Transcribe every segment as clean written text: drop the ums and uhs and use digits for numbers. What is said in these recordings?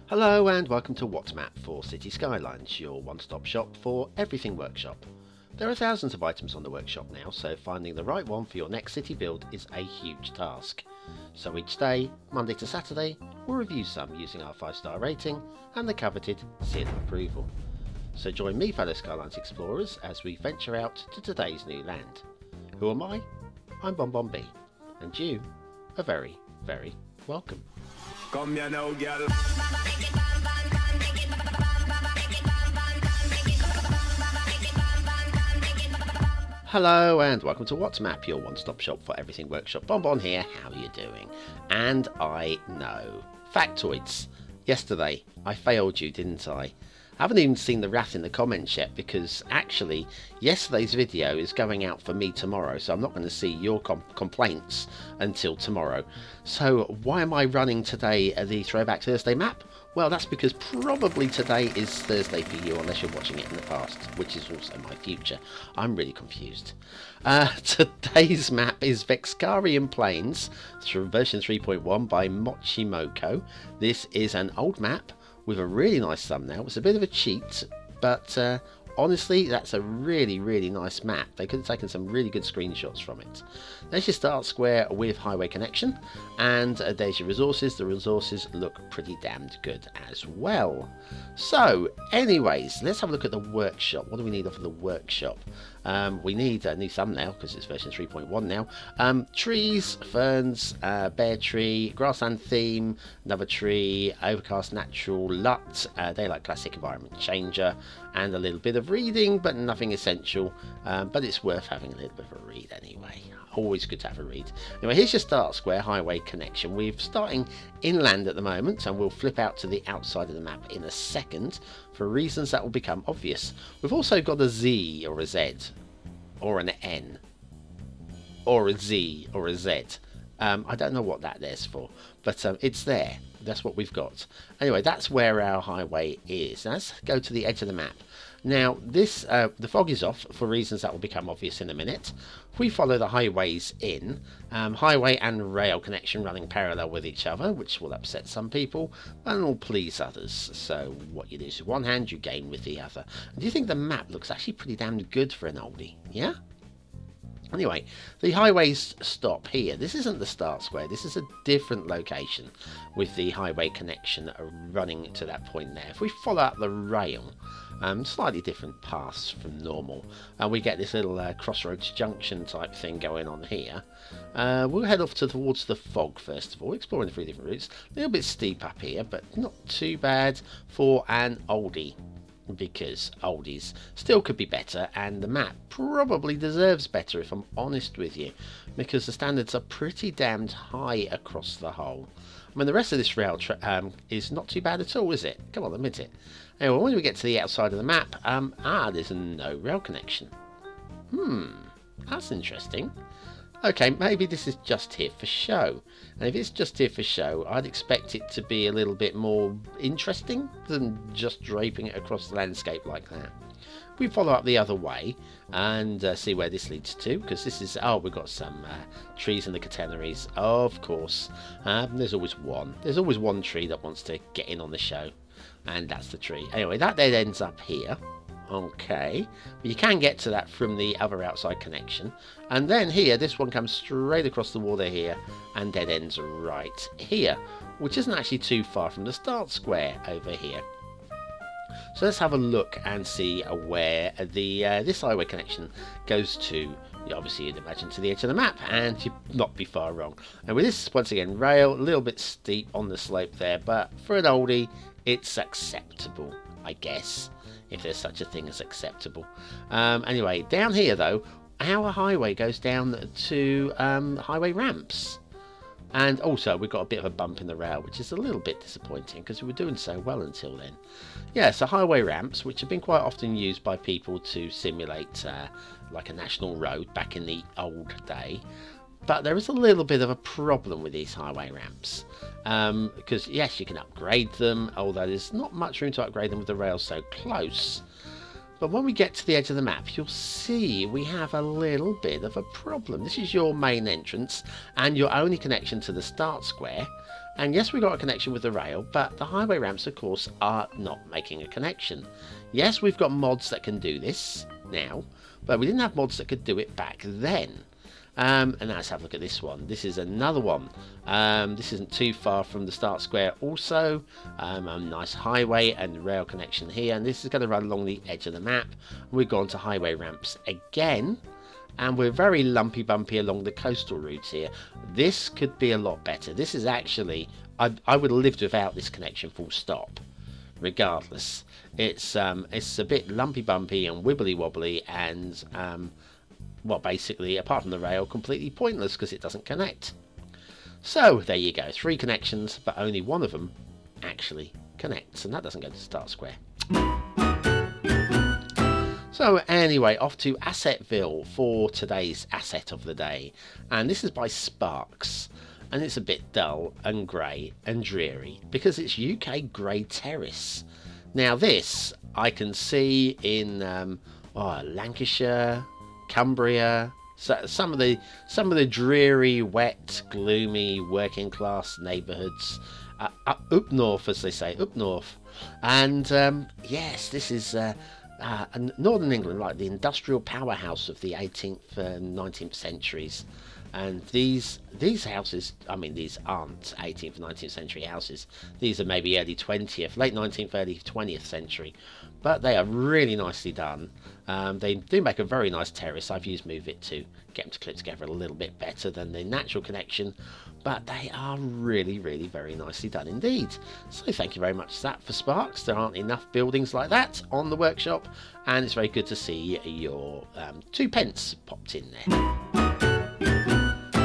Hello and welcome to What's Map for Cities Skylines, your one-stop shop for everything workshop. There are thousands of items on the workshop now, so finding the right one for your next city build is a huge task. So each day, Monday to Saturday, we'll review some using our 5-star rating and the coveted seal of approval. So join me, fellow Skylines explorers, as we venture out to today's new land. Who am I? I'm BonBonB, and you are very, very welcome. Come here now, girl. Hello and welcome to What's Map, your one-stop shop for everything workshop. BonBon here, how are you doing? And I know. Factoids. Yesterday, I failed you, didn't I? I haven't even seen the wrath in the comments yet because actually yesterday's video is going out for me tomorrow, so I'm not going to see your complaints until tomorrow. So why am I running today the Throwback Thursday map? Well, that's because probably today is Thursday for you unless you're watching it in the past, which is also my future. I'm really confused. Today's map is Vexcarian Plains through version 3.1 by Mochimoko. This is an old map with a really nice thumbnail. It's a bit of a cheat, but honestly, that's a really, really nice map. They could have taken some really good screenshots from it. There's your start square with highway connection, and there's your resources. The resources look pretty damned good as well. So, anyways, let's have a look at the workshop. What do we need off of the workshop? We need a new thumbnail because it's version 3.1 now. Trees, ferns, bear tree, grassland theme, another tree, overcast natural LUT, daylight classic environment changer, and a little bit of reading, but nothing essential. But it's worth having a little bit of a read anyway. Always good to have a read. Anyway, here's your start square highway connection. We're starting inland at the moment, and we'll flip out to the outside of the map in a second for reasons that will become obvious. We've also got a Z or a Z or an N or a Z or a Z. I don't know what that there's for, but it's there. That's what we've got. Anyway, that's where our highway is. Now, let's go to the edge of the map. Now, this the fog is off for reasons that will become obvious in a minute. If we follow the highways in, highway and rail connection running parallel with each other, which will upset some people and will please others. So what you lose with one hand, you gain with the other. And do you think the map looks actually pretty damn good for an oldie? Yeah? Anyway, the highways stop here. This isn't the start square. This is a different location with the highway connection running to that point there. If we follow up the rail, slightly different paths from normal, we get this little crossroads junction type thing going on here. We'll head off towards the fog first of all, exploring the 3 different routes. A little bit steep up here, but not too bad for an oldie, because oldies still could be better, and the map probably deserves better if I'm honest with you, because the standards are pretty damned high across the whole. I mean, the rest of this rail is not too bad at all, is it? Come on, admit it. Anyway, when we get to the outside of the map, there's no rail connection. That's interesting. Okay, maybe this is just here for show. And if it's just here for show, I'd expect it to be a little bit more interesting than just draping it across the landscape like that. We follow up the other way and see where this leads to, because this is, we've got some trees in the catenaries, of course. There's always one. There's always one tree that wants to get in on the show, and that's the tree. Anyway, that then ends up here. Okay, but you can get to that from the other outside connection, and then here this one comes straight across the water here and dead ends right here, which isn't actually too far from the start square over here. So let's have a look and see where the this highway connection goes to. Obviously, you'd imagine to the edge of the map, and you'd not be far wrong. And with this, once again, rail, a little bit steep on the slope there, but for an oldie, it's acceptable, I guess, if there's such a thing as acceptable. Anyway, down here though, our highway goes down to highway ramps, and also we've got a bit of a bump in the rail, which is a little bit disappointing because we were doing so well until then. Yeah, so highway ramps, which have been quite often used by people to simulate like a national road back in the old day. But there is a little bit of a problem with these highway ramps, because yes, you can upgrade them, although there's not much room to upgrade them with the rails so close. But when we get to the edge of the map, you'll see we have a little bit of a problem. This is your main entrance and your only connection to the start square. And yes, we got a connection with the rail, but the highway ramps, of course, are not making a connection. Yes, we've got mods that can do this now, but we didn't have mods that could do it back then. And let's have a look at this one. This is another one. This isn't too far from the start square also. A nice highway and rail connection here. And this is going to run along the edge of the map. We've gone to highway ramps again. And we're very lumpy bumpy along the coastal routes here. This could be a lot better. This is actually, I would have lived without this connection full stop. Regardless. It's a bit lumpy bumpy and wibbly wobbly and well, basically, apart from the rail, completely pointless because it doesn't connect. So, there you go. 3 connections, but only one of them actually connects. And that doesn't go to Start Square. So, anyway, off to Assetville for today's asset of the day. And this is by Sparks. And it's a bit dull and grey and dreary because it's UK Grey Terrace. Now, this I can see in Lancashire, Cumbria, so some of the dreary, wet, gloomy, working class neighbourhoods up north, as they say, up north. And yes, this is northern England, like the industrial powerhouse of the 18th and 19th centuries. And these houses, I mean, these aren't 18th and 19th century houses. These are maybe early 20th, late 19th, early 20th century. But they are really nicely done. They do make a very nice terrace. I've used Move It to get them to clip together a little bit better than the natural connection. But they are really, really very nicely done indeed. So thank you very much for that for Sparks. There aren't enough buildings like that on the workshop. And it's very good to see your 2 pence popped in there.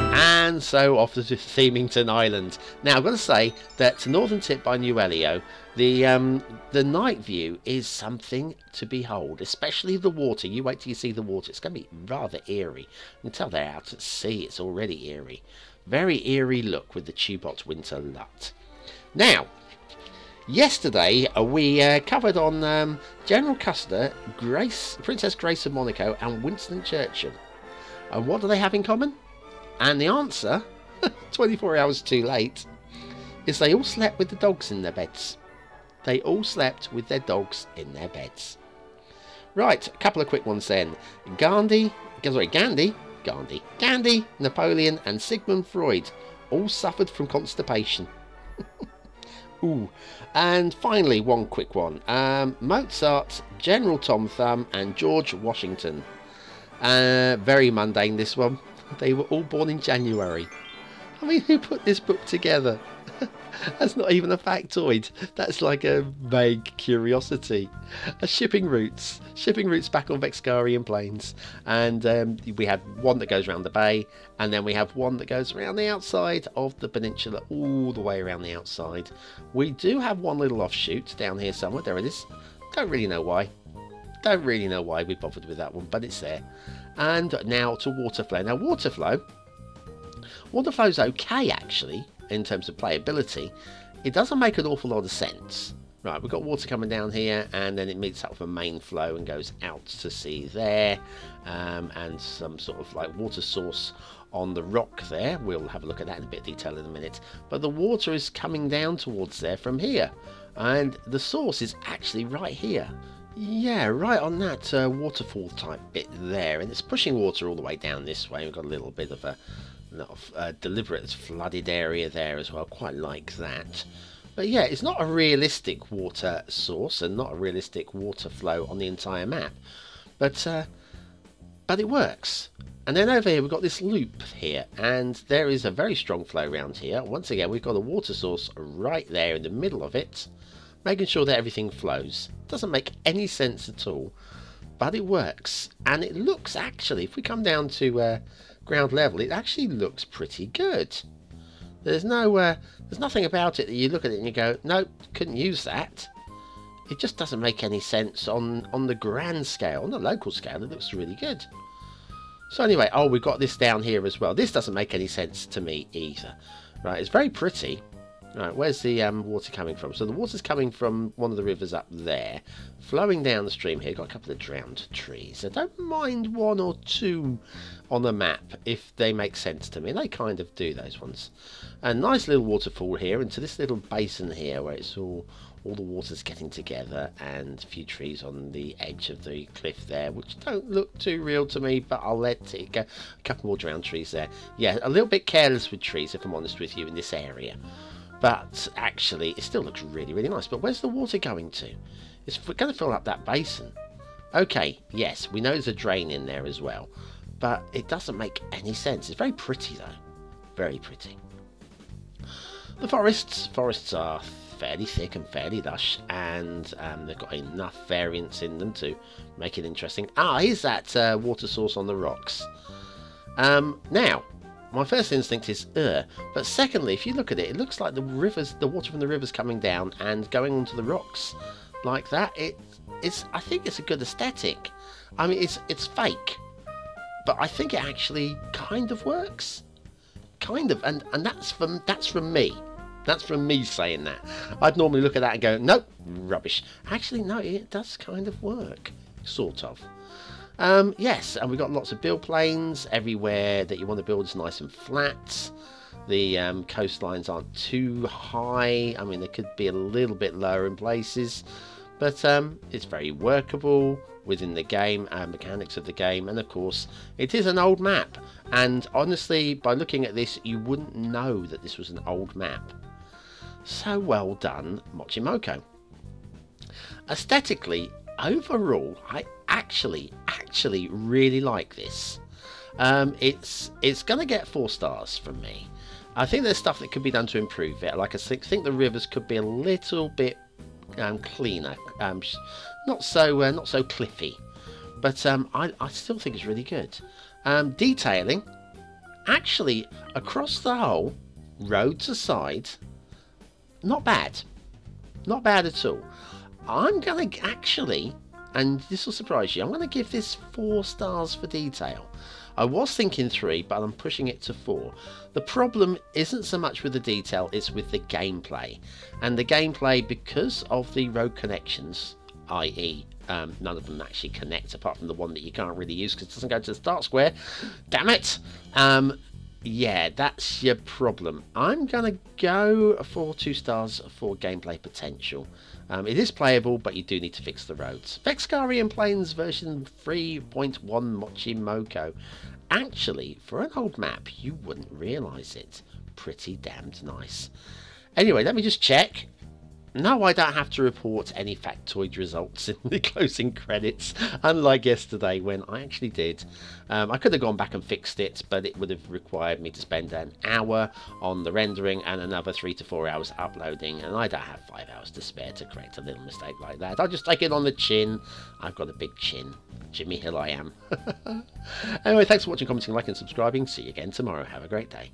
And so off to Themington Island. Now I've got to say that Northern Tip by New Elio, the night view is something to behold, especially the water. You wait till you see the water. It's going to be rather eerie. You can tell they're out at sea. It's already eerie. Very eerie look with the Tubot Winter Lut. Now, yesterday we covered on General Custer, Princess Grace of Monaco and Winston Churchill. And what do they have in common? And the answer, 24 hours too late, is they all slept with the dogs in their beds. They all slept with their dogs in their beds. Right, a couple of quick ones then. Gandhi, Napoleon and Sigmund Freud all suffered from constipation. Ooh. And finally, one quick one. Mozart, General Tom Thumb and George Washington. Very mundane, this one. They were all born in January. I mean, who put this book together? That's not even a factoid. That's like a vague curiosity. Shipping routes back on Vexcarian plains. And we have one that goes around the bay, and then we have one that goes around the outside of the peninsula, all the way around the outside. We do have one little offshoot down here somewhere. There it is. Don't really know why. Don't really know why we bothered with that one, but it's there. And now to Waterflow. Now Waterflow's okay actually in terms of playability. It doesn't make an awful lot of sense. Right, we've got water coming down here, and then it meets up with a main flow and goes out to sea there, and some sort of like water source on the rock there. We'll have a look at that in a bit of detail in a minute. But the water is coming down towards there from here, and the source is actually right here. Yeah, right on that waterfall type bit there, and it's pushing water all the way down this way. We've got a little bit of a deliberate flooded area there as well, quite like that. But yeah, it's not a realistic water source and not a realistic water flow on the entire map, but it works. And then over here we've got this loop here, and there is a very strong flow around here. Once again, we've got a water source right there in the middle of it, making sure that everything flows. Doesn't make any sense at all, but it works. And it looks actually, if we come down to ground level, it actually looks pretty good. There's nothing about it that you look at it and you go, nope, couldn't use that. It just doesn't make any sense on the grand scale. On the local scale, it looks really good. So anyway, oh, we've got this down here as well. This doesn't make any sense to me either. Right, it's very pretty. Right, where's the water coming from? So the water's coming from one of the rivers up there, flowing down the stream here. Got a couple of drowned trees. I don't mind one or two on the map if they make sense to me. They kind of do, those ones. A nice little waterfall here into this little basin here where it's all the water's getting together, and a few trees on the edge of the cliff there, which don't look too real to me, but I'll let it go. A couple more drowned trees there. Yeah, a little bit careless with trees, if I'm honest with you, in this area. But actually, it still looks really, really nice. But where's the water going to? It's going to fill up that basin. Okay, yes, we know there's a drain in there as well. But it doesn't make any sense. It's very pretty, though. Very pretty. The forests are fairly thick and fairly lush. And they've got enough variance in them to make it interesting. Ah, here's that water source on the rocks. Now... my first instinct is, but secondly, if you look at it, it looks like the water from the river's coming down and going onto the rocks like that. I think it's a good aesthetic. I mean, it's fake, but I think it actually kind of works, kind of, and that's from me. That's from me saying that. I'd normally look at that and go, nope, rubbish. Actually, no, it does kind of work, sort of. Yes, and we've got lots of build planes. Everywhere that you want to build is nice and flat. The coastlines aren't too high. I mean, they could be a little bit lower in places, but it's very workable within the game, mechanics of the game, and of course, it is an old map. And honestly, by looking at this, you wouldn't know that this was an old map. So well done, Mochimoko. Aesthetically, overall, I actually really like this. It's gonna get 4 stars from me. I think there's stuff that could be done to improve it. Like I think the rivers could be a little bit cleaner, not so cliffy, but I still think it's really good. Detailing, actually, across the whole, roads aside, not bad at all. I'm gonna actually, and this will surprise you, I'm going to give this 4 stars for detail. I was thinking 3, but I'm pushing it to 4. The problem isn't so much with the detail, it's with the gameplay. And the gameplay, because of the road connections, i.e. none of them actually connect apart from the one that you can't really use because it doesn't go to the start square. Damn it! Yeah, that's your problem. I'm going to go for 2 stars for gameplay potential. It is playable, but you do need to fix the roads. Vexcarian Plains version 3.1 Mochimoko. Actually, for an old map, you wouldn't realise it. Pretty damned nice. Anyway, let me just check. No, I don't have to report any factoid results in the closing credits, unlike yesterday when I actually did. I could have gone back and fixed it, but it would have required me to spend an hour on the rendering and another 3 to 4 hours uploading, and I don't have 5 hours to spare to correct a little mistake like that. I'll just take it on the chin. I've got a big chin. Jimmy Hill I am. Anyway, thanks for watching, commenting, liking, and subscribing. See you again tomorrow. Have a great day.